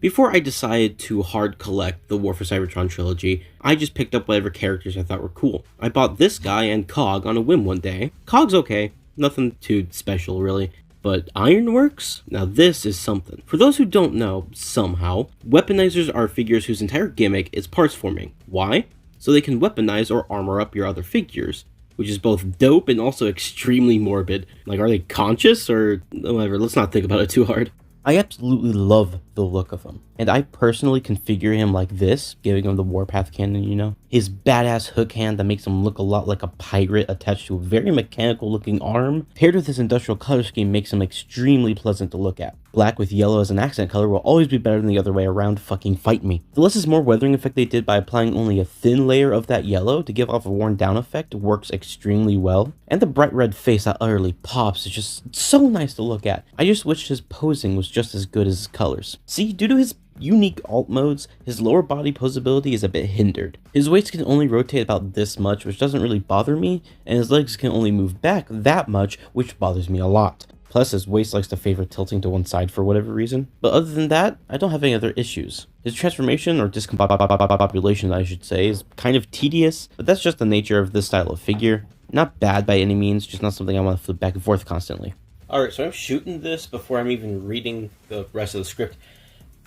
Before I decided to hard collect the War for Cybertron trilogy, I just picked up whatever characters I thought were cool. I bought this guy and Cog on a whim one day. Cog's okay, nothing too special really. But Ironworks? Now this is something. For those who don't know, somehow, weaponizers are figures whose entire gimmick is parts forming. Why? So they can weaponize or armor up your other figures, which is both dope and also extremely morbid. Like, are they conscious or whatever? Let's not think about it too hard. I absolutely love the look of him, and I personally configure him like this, giving him the Warpath cannon, you know? His badass hook hand that makes him look a lot like a pirate attached to a very mechanical looking arm, paired with his industrial color scheme, makes him extremely pleasant to look at. Black with yellow as an accent color will always be better than the other way around, fucking fight me. The less is more weathering effect they did by applying only a thin layer of that yellow to give off a worn down effect works extremely well, and the bright red face that utterly pops is just so nice to look at. I just wish his posing was just as good as his colors. See, due to his unique alt modes, his lower body posability is a bit hindered. His waist can only rotate about this much, which doesn't really bother me, and his legs can only move back that much, which bothers me a lot. Plus, his waist likes to favor tilting to one side for whatever reason. But other than that, I don't have any other issues. His transformation, or discombobulation I should say, is kind of tedious, but that's just the nature of this style of figure. Not bad by any means, just not something I want to flip back and forth constantly. Alright, so I'm shooting this before I'm even reading the rest of the script.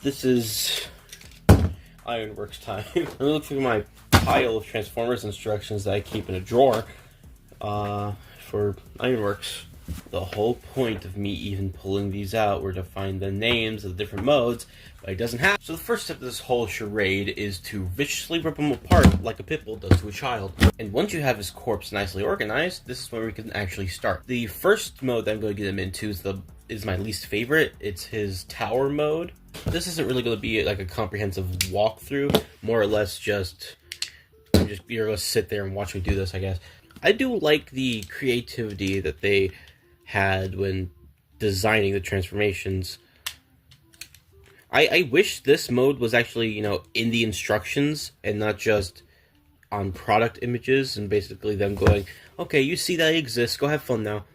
This is Ironworks time. Let me look through my pile of Transformers instructions that I keep in a drawer for Ironworks. The whole point of me even pulling these out were to find the names of the different modes, but it doesn't have. So the first step of this whole charade is to viciously rip him apart like a pit bull does to a child. And once you have his corpse nicely organized, this is where we can actually start. The first mode that I'm going to get him into is my least favorite. It's his tower mode. This isn't really going to be like a comprehensive walkthrough, more or less just you're going to sit there and watch me do this, I guess. I do like the creativity that they had when designing the transformations. I wish this mode was actually, you know, in the instructions and not just on product images and basically them going, okay, you see that it exists, go have fun now.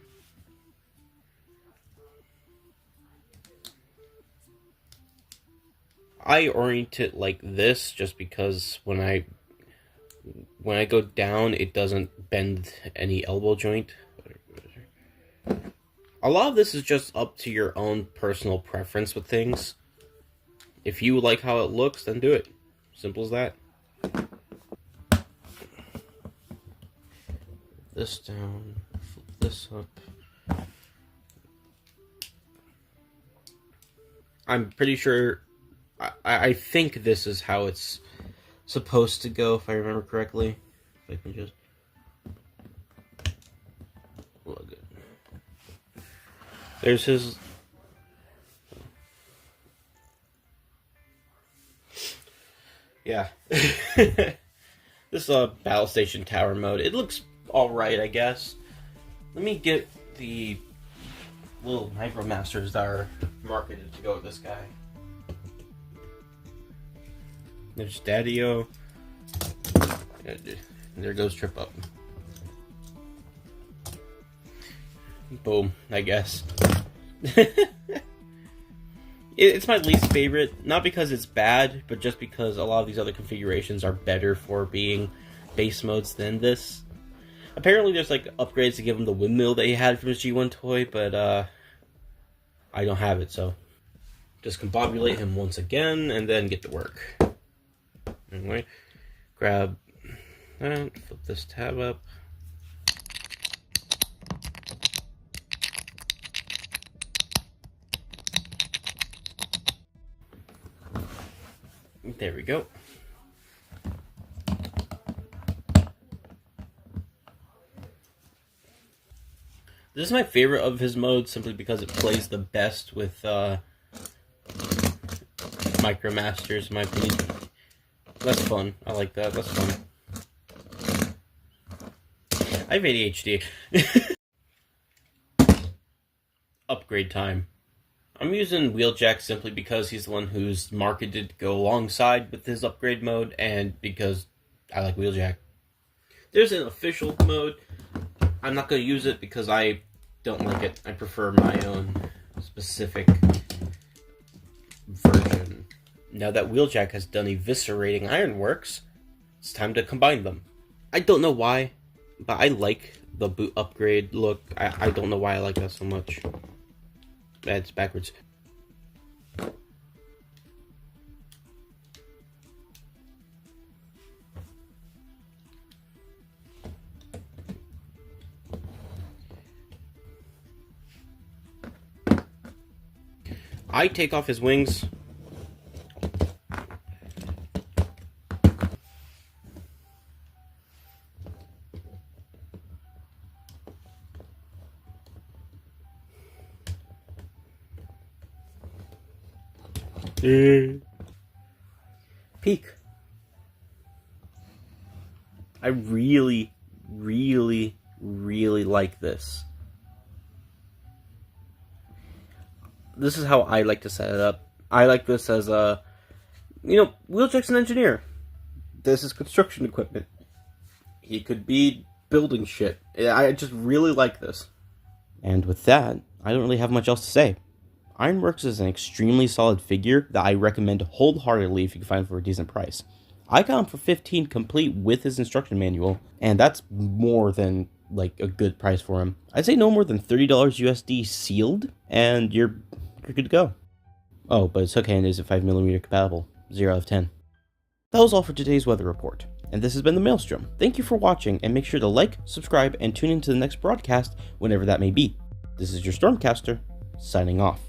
I orient it like this just because when I go down, it doesn't bend any elbow joint. A lot of this is just up to your own personal preference with things. If you like how it looks, then do it. Simple as that. This down, flip this up. I'm pretty sure, I think this is how it's supposed to go, if I remember correctly. If I can just plug it. There's his. Yeah. This battle station tower mode. It looks alright, I guess. Let me get the little micromasters that are marketed to go with this guy. There's Daddy-O. There goes Trip Up. Boom, I guess. It's my least favorite, not because it's bad, but just because a lot of these other configurations are better for being base modes than this. Apparently there's like upgrades to give him the windmill that he had from his G1 toy, but I don't have it, so discombobulate him once again and then get to work. Anyway, grab that, flip this tab up. There we go. This is my favorite of his modes simply because it plays the best with Micromasters, in my opinion. That's fun. I like that. That's fun. I have ADHD. Upgrade time. I'm using Wheeljack simply because he's the one who's marketed to go alongside with his upgrade mode, and because I like Wheeljack. There's an official mode. I'm not going to use it because I don't like it. I prefer my own specific version. Now that Wheeljack has done eviscerating Ironworks, it's time to combine them. I don't know why, but I like the boot upgrade look. I don't know why I like that so much. That's backwards. I take off his wings. Peek. I really like this. This is how I like to set it up. I like this as a, Wheeljack's an engineer. This is construction equipment. He could be building shit. I just really like this. And with that, I don't really have much else to say. Ironworks is an extremely solid figure that I recommend wholeheartedly if you can find it for a decent price. I got him for $15 complete with his instruction manual, and that's more than like a good price for him. I'd say no more than $30 USD sealed, and you're good to go. Oh, but his hook hand isn't 5mm compatible. 0 out of 10. That was all for today's weather report, and this has been the Maelstrom. Thank you for watching, and make sure to like, subscribe, and tune into the next broadcast whenever that may be. This is your Stormcaster, signing off.